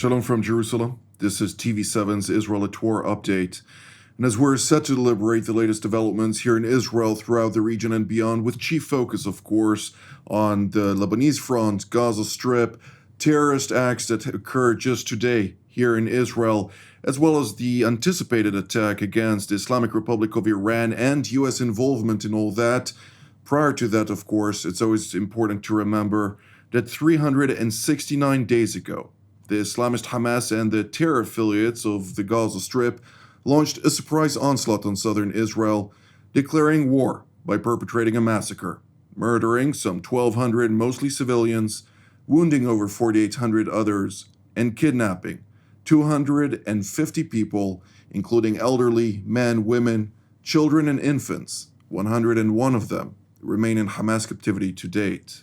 Shalom from Jerusalem. This is TV7's Israel update. And as we're set to deliberate the latest developments here in Israel, throughout the region and beyond, with chief focus, of course, on the Lebanese front, Gaza Strip, terrorist acts that occurred just today here in Israel, as well as the anticipated attack against the Islamic Republic of Iran and U.S. involvement in all that. Prior to that, of course, it's always important to remember that 369 days ago, the Islamist Hamas and the terror affiliates of the Gaza Strip launched a surprise onslaught on southern Israel, declaring war by perpetrating a massacre, murdering some 1,200 mostly civilians, wounding over 4,800 others, and kidnapping 250 people, including elderly, men, women, children, and infants. 101 of them remain in Hamas captivity to date.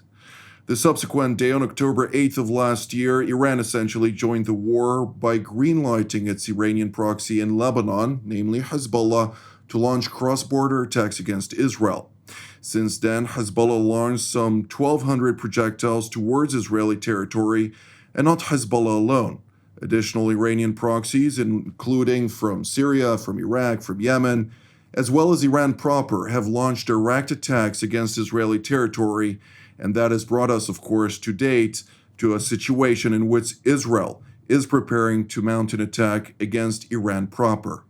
The subsequent day, on October 8th of last year, Iran essentially joined the war by greenlighting its Iranian proxy in Lebanon, namely Hezbollah, to launch cross-border attacks against Israel. Since then, Hezbollah launched some 1,200 projectiles towards Israeli territory, and not Hezbollah alone. Additional Iranian proxies, including from Syria, from Iraq, from Yemen, as well as Iran proper, have launched direct attacks against Israeli territory, and that has brought us, of course, to date, to a situation in which Israel is preparing to mount an attack against Iran proper.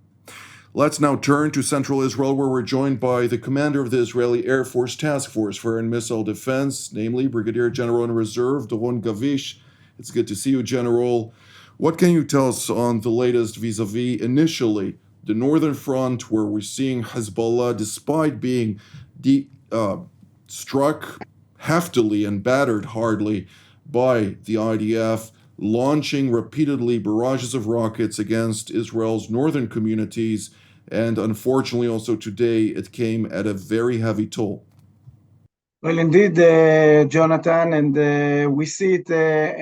Let's now turn to central Israel, where we're joined by the commander of the Israeli Air Force Task Force for Air and Missile Defense, namely Brigadier General in Reserve, Doron Gavish. It's good to see you, General. What can you tell us on the latest vis-a-vis, initially, the northern front, where we're seeing Hezbollah, despite being struck heftily and battered hardly by the IDF, launching repeatedly barrages of rockets against Israel's northern communities, and unfortunately also today it came at a very heavy toll. Well, indeed, Jonathan, and we see it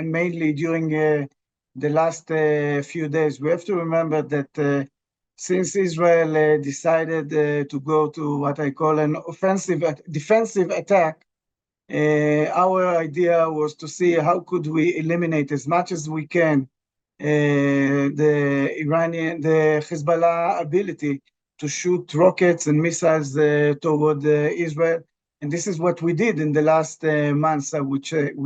mainly during the last few days. We have to remember that since Israel decided to go to what I call an defensive attack, our idea was to see how could we eliminate as much as we can the Hezbollah ability to shoot rockets and missiles toward Israel. And this is what we did in the last months, I would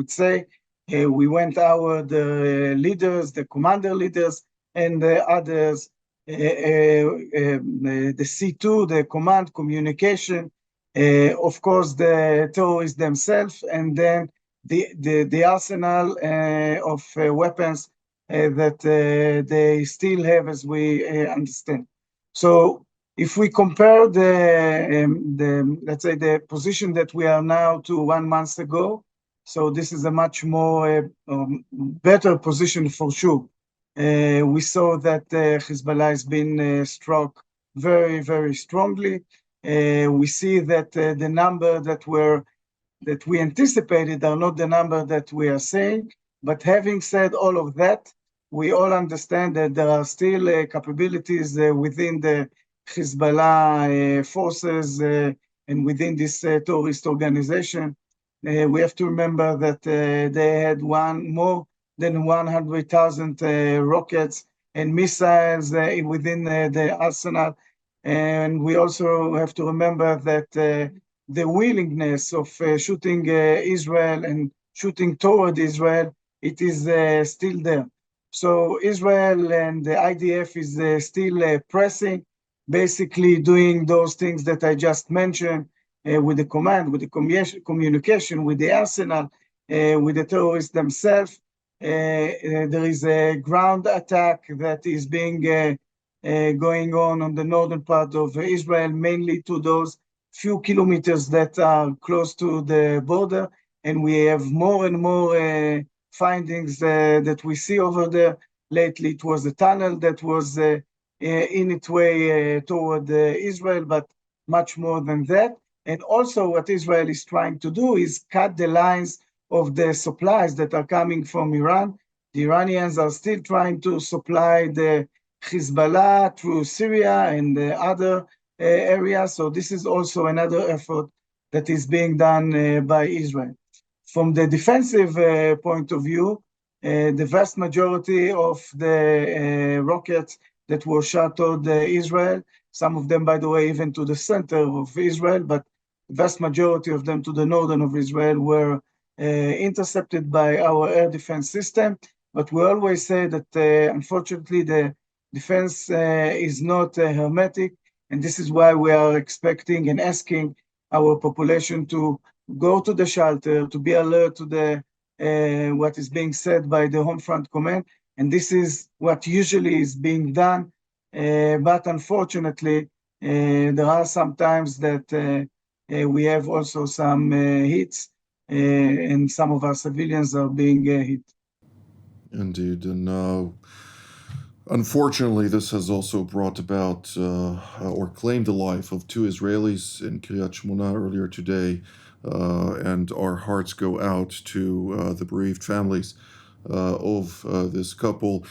say. We went the leaders, the commander leaders, and the others, the C2, the command communication, of course, the terrorists themselves, and then the arsenal of weapons that they still have, as we understand. So, if we compare let's say the position that we are now to 1 month ago, so this is a much more better position for sure. We saw that Hezbollah has been struck very, very strongly. We see that the number that we anticipated are not the number that we are saying. But having said all of that, we all understand that there are still capabilities within the Hezbollah forces and within this terrorist organization. We have to remember that they had more than 100,000 rockets and missiles within the arsenal. And we also have to remember that the willingness of shooting Israel and shooting toward Israel, it is still there. So Israel and the IDF is still pressing, basically doing those things that I just mentioned with the command, with the communication, with the arsenal, with the terrorists themselves. There is a ground attack that is being going on the northern part of Israel, mainly to those few kilometers that are close to the border. And we have more and more findings that we see over there. Lately, it was a tunnel that was in its way toward Israel, but much more than that. And also what Israel is trying to do is cut the lines of the supplies that are coming from Iran. The Iranians are still trying to supply the Hezbollah through Syria and other areas. So this is also another effort that is being done by Israel. From the defensive point of view, the vast majority of the rockets that were shot toward Israel, some of them, by the way, even to the center of Israel, but the vast majority of them to the northern of Israel were intercepted by our air defense system. But we always say that, unfortunately, the defense is not hermetic, and this is why we are expecting and asking our population to go to the shelter, to be alert to the what is being said by the Home Front Command, and this is what usually is being done. But unfortunately, there are some times that we have also some hits, and some of our civilians are being hit. Indeed, and unfortunately, this has also brought about or claimed the life of two Israelis in Kiryat Shmona earlier today, and our hearts go out to the bereaved families of this couple.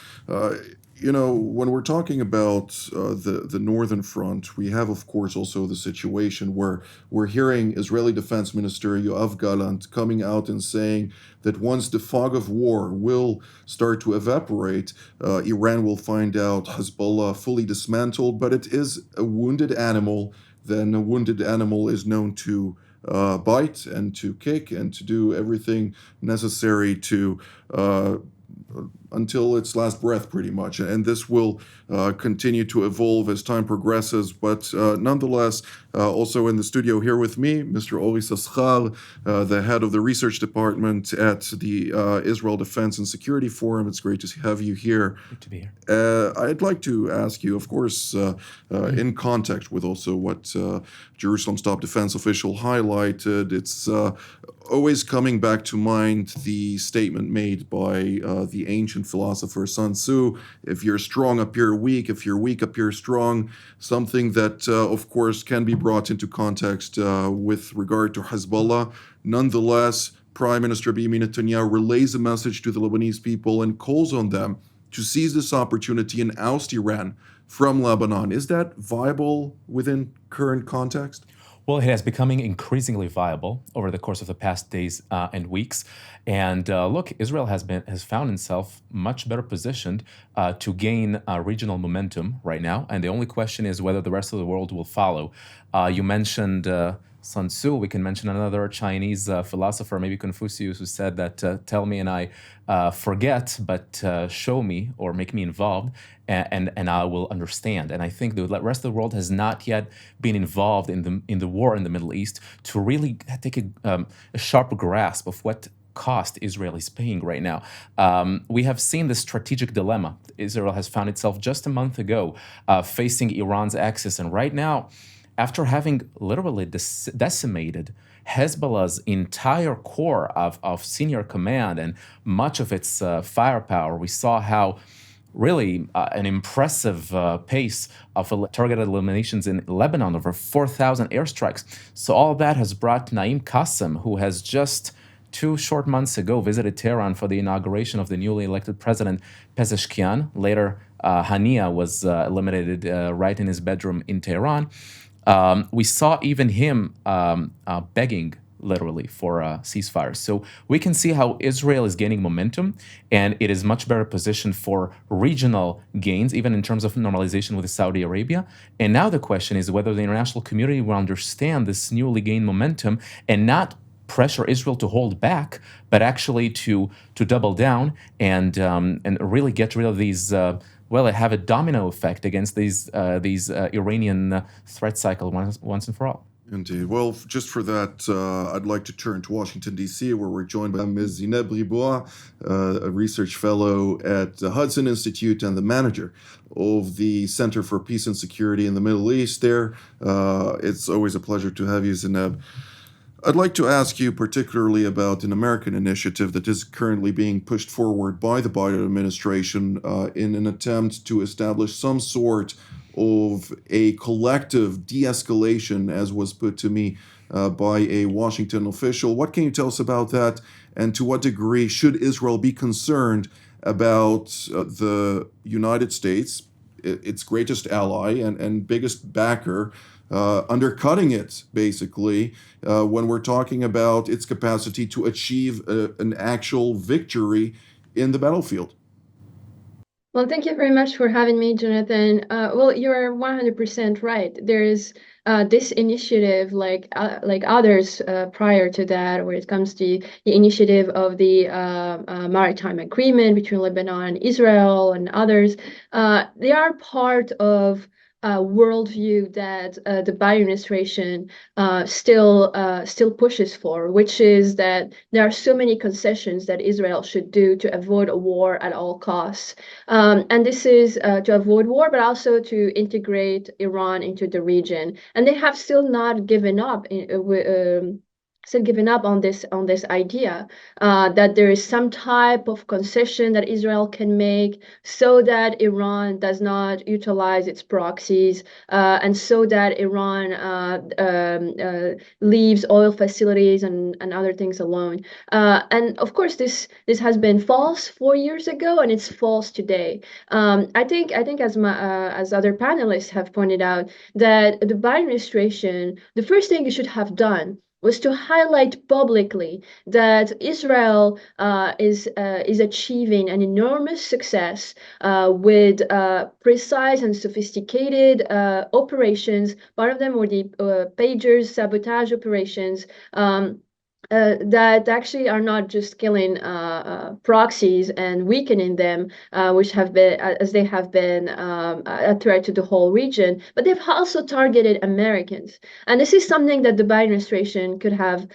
When we're talking about the northern front, we have, of course, also the situation where we're hearing Israeli Defense Minister Yoav Gallant coming out and saying that once the fog of war will start to evaporate, Iran will find out Hezbollah fully dismantled. But it is a wounded animal. Then a wounded animal is known to bite and to kick and to do everything necessary to until its last breath, pretty much. And this will continue to evolve as time progresses. But nonetheless, also in the studio here with me, Mr. Ori Saschal, the head of the research department at the Israel Defense and Security Forum. It's great to have you here. Good to be here. I'd like to ask you, of course, in context with also what Jerusalem's top defense official highlighted, it's always coming back to mind the statement made by the ancient philosopher Sun Tzu: if you're strong, appear weak; if you're weak, appear strong. Something that, of course, can be brought into context with regard to Hezbollah. Nonetheless, Prime Minister Benjamin Netanyahu relays a message to the Lebanese people and calls on them to seize this opportunity and oust Iran from Lebanon. Is that viable within current context? Well, it has becoming increasingly viable over the course of the past days and weeks. And look, Israel has found itself much better positioned to gain regional momentum right now. And the only question is whether the rest of the world will follow. You mentioned Sun Tzu. We can mention another Chinese philosopher, maybe Confucius, who said that tell me and I forget, but show me or make me involved, and I will understand. And I think the rest of the world has not yet been involved in the war in the Middle East to really take a sharp grasp of what cost Israel is paying right now. We have seen this strategic dilemma. Israel has found itself just a month ago facing Iran's axis, and right now, after having literally decimated Hezbollah's entire core of senior command and much of its firepower, we saw how really an impressive pace of targeted eliminations in Lebanon, over 4,000 airstrikes. So all that has brought Naim Qassem, who has just 2 short months ago visited Tehran for the inauguration of the newly elected president Pezeshkian. Later, Hania was eliminated right in his bedroom in Tehran. We saw even him begging literally for a ceasefire. So we can see how Israel is gaining momentum, and it is much better positioned for regional gains, even in terms of normalization with Saudi Arabia. And now the question is whether the international community will understand this newly gained momentum and not pressure Israel to hold back, but actually to double down and really get rid of these. Have a domino effect against these Iranian threat cycle once and for all. Indeed. Well, just for that, I'd like to turn to Washington, D.C., where we're joined by Ms. Zineb Ribois, a research fellow at the Hudson Institute and the manager of the Center for Peace and Security in the Middle East there. It's always a pleasure to have you, Zineb. I'd like to ask you particularly about an American initiative that is currently being pushed forward by the Biden administration in an attempt to establish some sort of a collective de-escalation, as was put to me by a Washington official. What can you tell us about that, and to what degree should Israel be concerned about the United States, its greatest ally and biggest backer, undercutting it, basically, when we're talking about its capacity to achieve an actual victory in the battlefield. Well, thank you very much for having me, Jonathan. Well, you're 100% right. There is this initiative, like others prior to that, where it comes to the initiative of the maritime agreement between Lebanon and Israel and others. They are part of a worldview that the Biden administration still pushes for, which is that there are so many concessions that Israel should do to avoid a war at all costs. And this is to avoid war, but also to integrate Iran into the region. And they have still not given up. Still given up on this idea that there is some type of concession that Israel can make so that Iran does not utilize its proxies and so that Iran leaves oil facilities and other things alone. And of course, this has been false 4 years ago, and it's false today. I think as other panelists have pointed out, that the Biden administration, the first thing you should have done was to highlight publicly that Israel is achieving an enormous success with precise and sophisticated operations. Part of them were the pagers, sabotage operations. That actually are not just killing proxies and weakening them, which have been, as they have been, a threat to the whole region, but they've also targeted Americans. And this is something that the Biden administration could have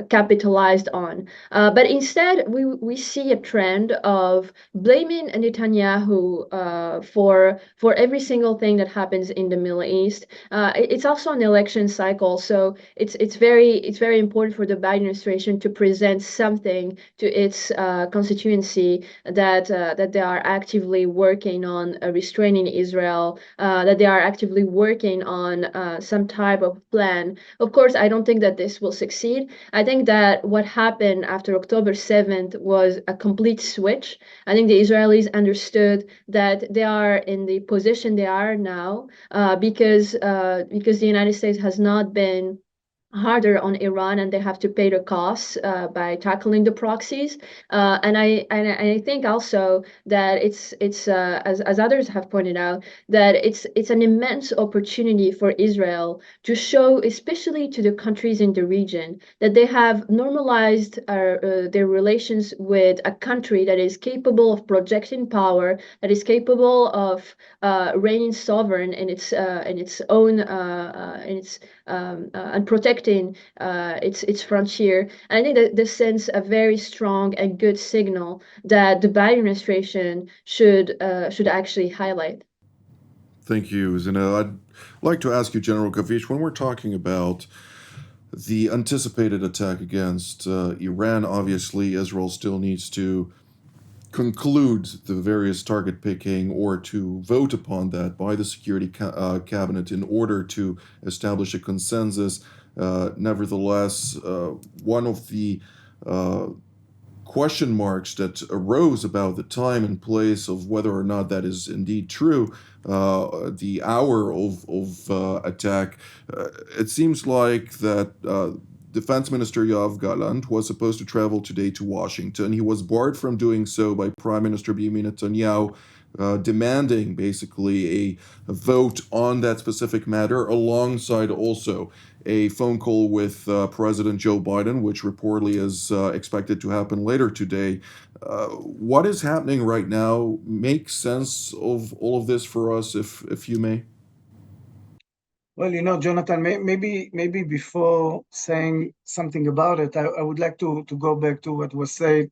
capitalized on. But instead, we see a trend of blaming Netanyahu for every single thing that happens in the Middle East. It's also an election cycle, so it's very important for the Biden administration to present something to its constituency that they are actively working on restraining Israel, that they are actively working on some type of plan. Of course, I don't think that this will succeed. I think that what happened after October 7th was a complete switch. I think the Israelis understood that they are in the position they are now because the United States has not been harder on Iran, and they have to pay the costs by tackling the proxies. And I think also that it's as others have pointed out, that it's an immense opportunity for Israel to show, especially to the countries in the region, that they have normalized their relations with a country that is capable of projecting power, that is capable of reigning sovereign in its own and protecting its frontier. And I think that this sends a very strong and good signal that the Biden administration should actually highlight. Thank you, Zina. I'd like to ask you, General Kavish, when we're talking about the anticipated attack against Iran, obviously Israel still needs to conclude the various target picking or to vote upon that by the Security Cabinet in order to establish a consensus. Nevertheless, one of the question marks that arose about the time and place of whether or not that is indeed true, the hour of attack, it seems like that Defense Minister Yoav Gallant was supposed to travel today to Washington. He was barred from doing so by Prime Minister Benjamin Netanyahu, demanding basically a vote on that specific matter, alongside also a phone call with President Joe Biden, which reportedly is expected to happen later today. What is happening right now? Make sense of all of this for us, if you may. Well, Jonathan, maybe before saying something about it, I would like to go back to what was said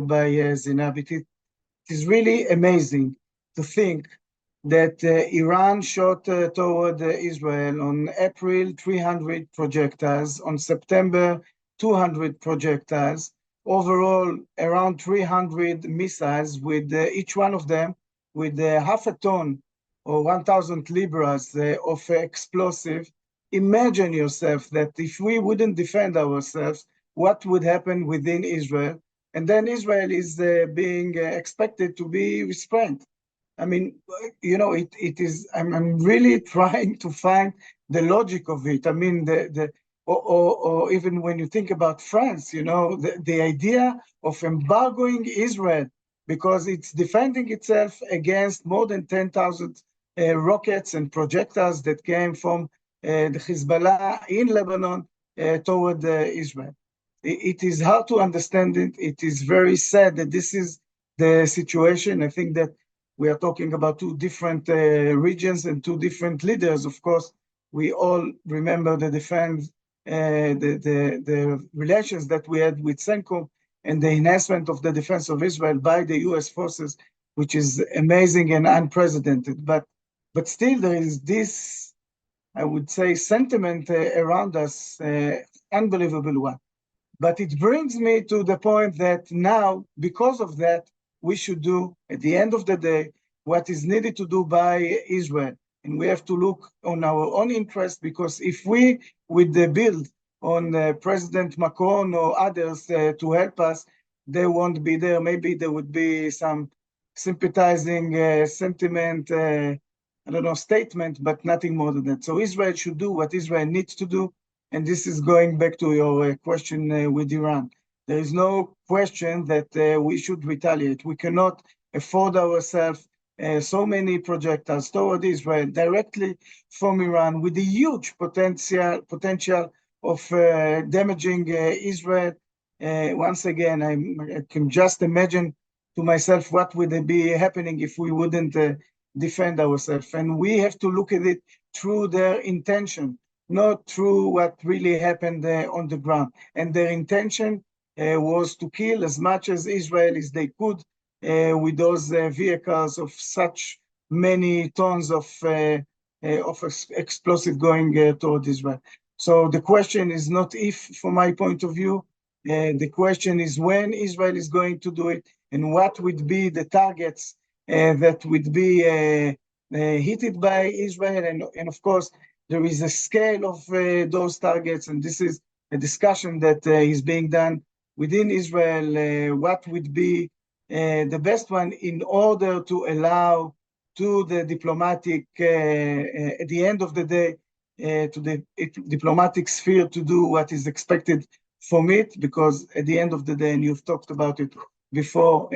by Zinab. It is really amazing to think that Iran shot toward Israel on April 300 projectiles, on September 200 projectiles, overall around 300 missiles, with each one of them with half a ton or 1,000 libras of explosive. Imagine yourself that if we wouldn't defend ourselves, what would happen within Israel? And then Israel is being expected to be restrained. I mean, it is, I'm really trying to find the logic of it. I mean, or even when you think about France, the idea of embargoing Israel because it's defending itself against more than 10,000 rockets and projectiles that came from the Hezbollah in Lebanon toward Israel. It is hard to understand it. It is very sad that this is the situation. I think that we are talking about two different regions and two different leaders. Of course, we all remember the relations that we had with CENTCOM and the enhancement of the defense of Israel by the U.S. forces, which is amazing and unprecedented. But still, there is this, I would say, sentiment around us, unbelievable one. But it brings me to the point that now, because of that, we should do, at the end of the day, what is needed to do by Israel. And we have to look on our own interest, because if we would build on President Macron or others to help us, they won't be there. Maybe there would be some sympathizing sentiment, statement, but nothing more than that. So Israel should do what Israel needs to do. And this is going back to your question with Iran. There is no question that we should retaliate. We cannot afford ourselves so many projectiles toward Israel directly from Iran, with the huge potential of damaging Israel. Once again, I can just imagine to myself what would be happening if we wouldn't defend ourselves. And we have to look at it through their intention, not through what really happened on the ground. And their intention was to kill as much as Israel as they could with those vehicles of such many tons of explosive going toward Israel. So the question is not if, from my point of view, the question is when Israel is going to do it, and what would be the targets that would be hit by Israel. And of course, there is a scale of those targets, and this is a discussion that is being done within Israel, what would be the best one in order to allow to the diplomatic, at the end of the day, to the diplomatic sphere to do what is expected from it, because at the end of the day, and you've talked about it before,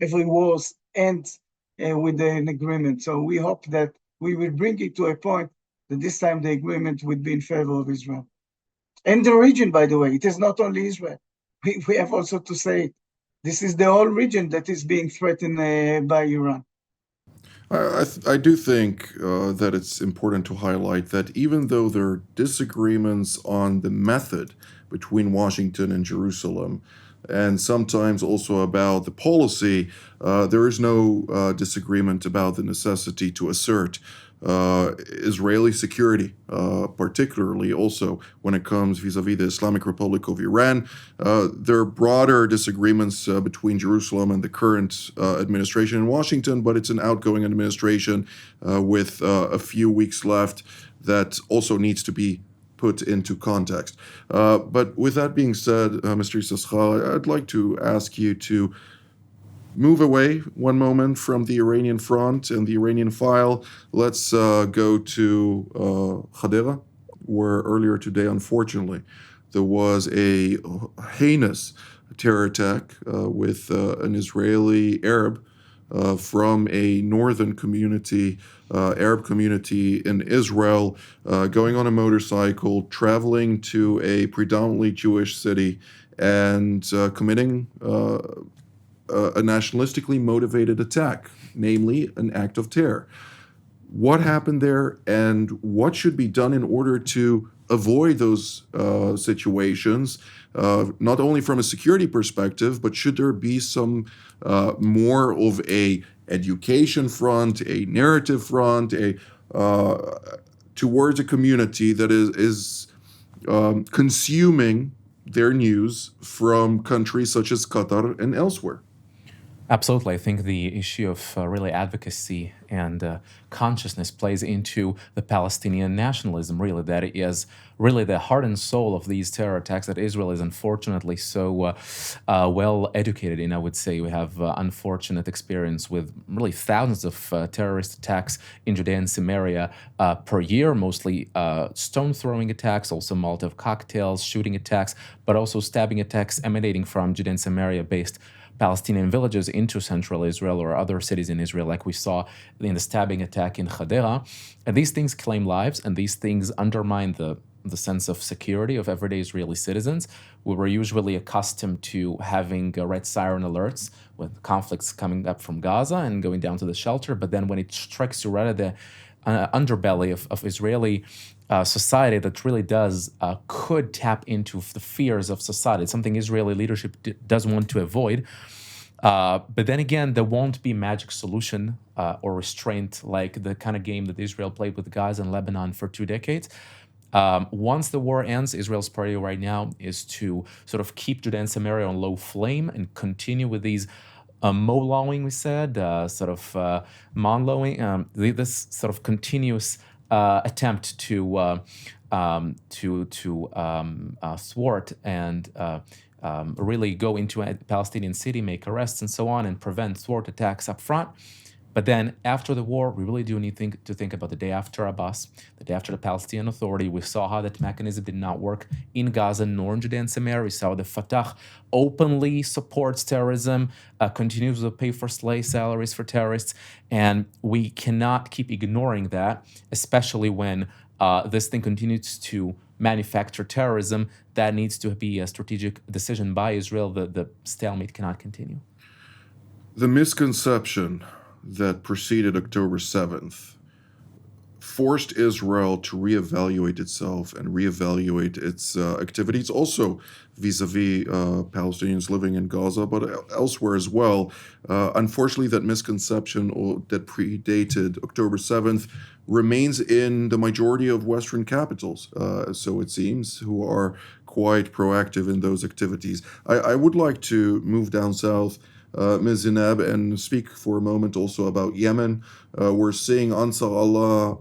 every war ends with an agreement. So we hope that we will bring it to a point that this time the agreement would be in favor of Israel. And the region, by the way, it is not only Israel. We have also to say it. This is the whole region that is being threatened by Iran. I do think that it's important to highlight that even though there are disagreements on the method between Washington and Jerusalem, and sometimes also about the policy, there is no disagreement about the necessity to assert Israeli security, particularly also when it comes vis-a-vis the Islamic Republic of Iran. There are broader disagreements between Jerusalem and the current administration in Washington, but it's an outgoing administration with a few weeks left that also needs to be put into context. But with that being said, Mr. Issachar, I'd like to ask you to move away one moment from the Iranian front and the Iranian file. Let's go to Hadera, where earlier today, unfortunately, there was a heinous terror attack with an Israeli Arab from a northern community, Arab community in Israel, going on a motorcycle, traveling to a predominantly Jewish city, and committing a nationalistically motivated attack, namely an act of terror. What happened there, and what should be done in order to avoid those situations, not only from a security perspective, but should there be some more of a education front, a narrative front, towards a community that is consuming their news from countries such as Qatar and elsewhere? Absolutely. I think the issue of really advocacy and consciousness plays into the Palestinian nationalism, really. That is really the heart and soul of these terror attacks that Israel is unfortunately so well educated in. I would say we have unfortunate experience with really thousands of terrorist attacks in Judea and Samaria per year, mostly stone throwing attacks, also Molotov cocktails, shooting attacks, but also stabbing attacks emanating from Judea and Samaria based Palestinian villages into central Israel or other cities in Israel, like we saw in the stabbing attack in Hadera. And these things claim lives, and these things undermine the sense of security of everyday Israeli citizens. We were usually accustomed to having red siren alerts with conflicts coming up from Gaza and going down to the shelter, but then when it strikes you right at the underbelly of Israeli society that really could tap into the fears of society. It's something Israeli leadership does want to avoid. But then again, there won't be magic solution or restraint like the kind of game that Israel played with Gaza and Lebanon for 2 decades. Once the war ends, Israel's priority right now is to sort of keep Judea and Samaria on low flame and continue with these mow-lowing, we said, mon-lowing, this sort of continuous attempt to thwart and really go into a Palestinian city, make arrests and so on, and thwart attacks up front. But then after the war, we really do need to think about the day after Abbas, the day after the Palestinian Authority. We saw how that mechanism did not work in Gaza nor in Judea and Samaria. We saw the Fatah openly supports terrorism, continues to pay for slave salaries for terrorists, and we cannot keep ignoring that, especially when this thing continues to manufacture terrorism. That needs to be a strategic decision by Israel. The stalemate cannot continue. The misconception that preceded October 7th forced Israel to reevaluate itself and reevaluate its activities, also vis-a-vis Palestinians living in Gaza, but elsewhere as well. Unfortunately, that misconception that predated October 7th remains in the majority of Western capitals, so it seems, who are quite proactive in those activities. I would like to move down south, Ms. Zinab, and speak for a moment also about Yemen. We're seeing Ansar Allah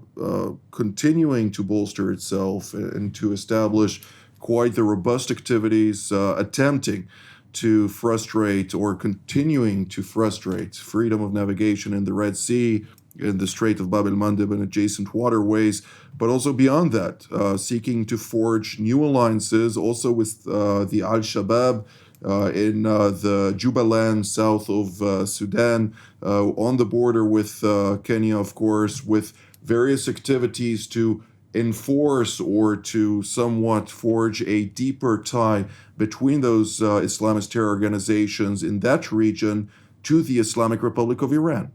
continuing to bolster itself and to establish quite the robust activities, attempting to frustrate or continuing to frustrate freedom of navigation in the Red Sea, in the Strait of Bab el-Mandeb and adjacent waterways, but also beyond that, seeking to forge new alliances also with the Al-Shabaab, in the Jubaland south of Sudan, on the border with Kenya, of course, with various activities to enforce or to somewhat forge a deeper tie between those Islamist terror organizations in that region to the Islamic Republic of Iran.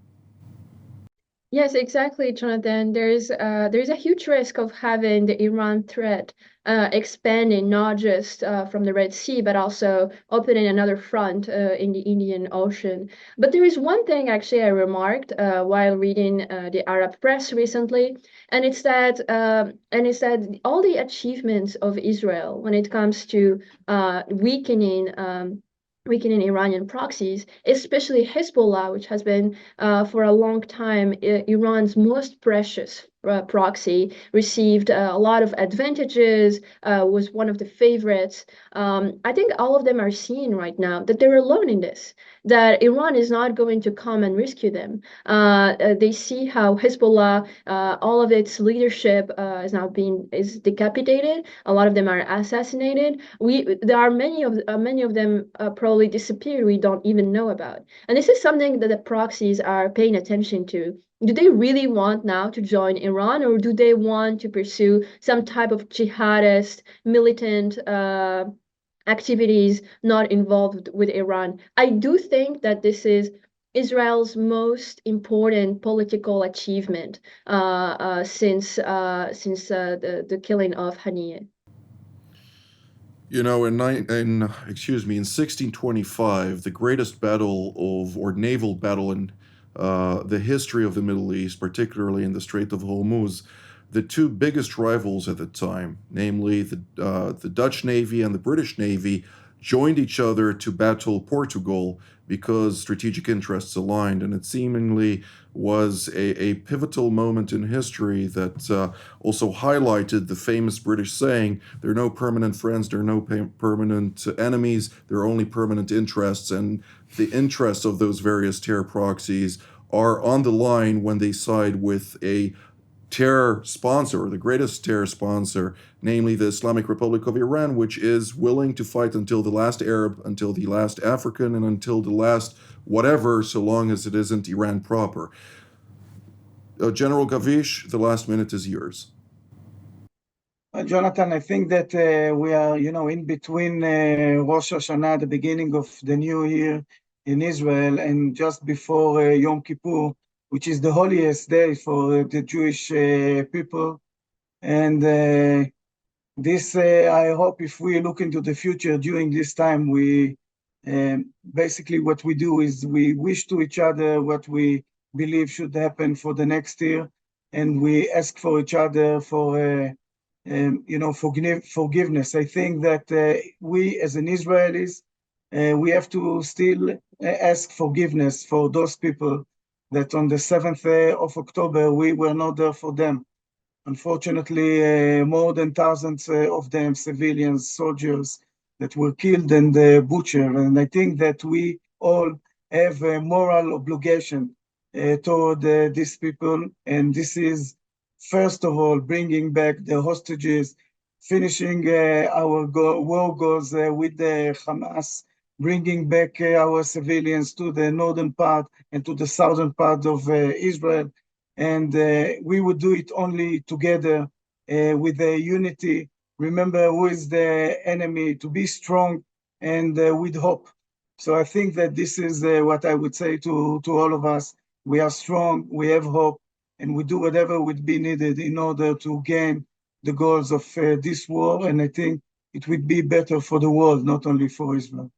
Yes, exactly, Jonathan. There's a huge risk of having the Iran threat expanding not just from the Red Sea, but also opening another front in the Indian Ocean. But there is one thing actually I remarked while reading the Arab press recently, and it's that all the achievements of Israel when it comes to weakening Iranian proxies, especially Hezbollah, which has been for a long time Iran's most precious proxy, received a lot of advantages, was one of the favorites. I think all of them are seeing right now that they're alone in this, that Iran is not going to come and rescue them. They see how Hezbollah, all of its leadership is decapitated. A lot of them are assassinated. There are many of them probably disappeared we don't even know about. And this is something that the proxies are paying attention to. Do they really want now to join Iran, or do they want to pursue some type of jihadist, militant activities not involved with Iran? I do think that this is Israel's most important political achievement since the killing of Haniyeh. You know, in 1625, the greatest naval battle in the history of the Middle East, particularly in the Strait of Hormuz, the two biggest rivals at the time, namely the Dutch Navy and the British Navy, joined each other to battle Portugal because strategic interests aligned. And it seemingly was a pivotal moment in history that also highlighted the famous British saying, there are no permanent friends, there are no permanent enemies, there are only permanent interests. And the interests of those various terror proxies are on the line when they side with a terror sponsor, or the greatest terror sponsor, namely the Islamic Republic of Iran, which is willing to fight until the last Arab, until the last African, and until the last whatever, so long as it isn't Iran proper. General Gavish, the last minute is yours. Jonathan, I think that we are, in between Rosh Hashanah, the beginning of the new year in Israel, and just before Yom Kippur, which is the holiest day for the Jewish people. And this, I hope, if we look into the future during this time, we basically what we do is we wish to each other what we believe should happen for the next year, and we ask for each other for forgiveness. I think that we, as an Israelis, we have to still ask forgiveness for those people that on the 7th of October, we were not there for them. Unfortunately, more than thousands of them, civilians, soldiers, that were killed and butchered. And I think that we all have a moral obligation toward these people. And this is, first of all, bringing back the hostages, finishing our war goals with the Hamas, bringing back our civilians to the northern part and to the southern part of Israel. And we would do it only together with the unity. Remember who is the enemy, to be strong and with hope. So I think that this is what I would say to all of us. We are strong, we have hope, and we do whatever would be needed in order to gain the goals of this war. And I think it would be better for the world, not only for Israel.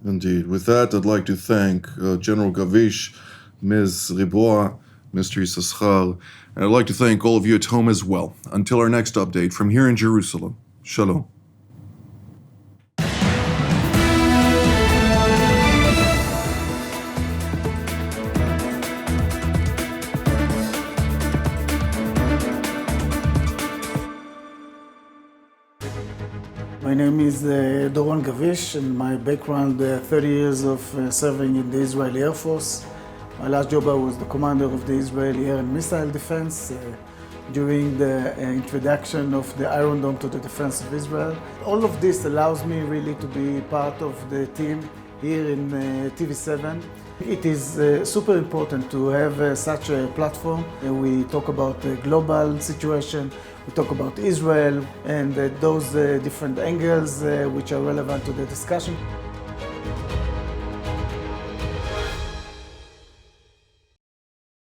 Indeed. With that, I'd like to thank General Gavish, Ms. Ribois, Mr. Issachar, and I'd like to thank all of you at home as well. Until our next update from here in Jerusalem, Shalom. My name is Doron Gavish, and my background, 30 years of serving in the Israeli Air Force. My last job, I was the commander of the Israeli Air and Missile Defense during the introduction of the Iron Dome to the defense of Israel. All of this allows me really to be part of the team here in TV7. It is super important to have such a platform. We talk about the global situation, we talk about Israel and those different angles which are relevant to the discussion.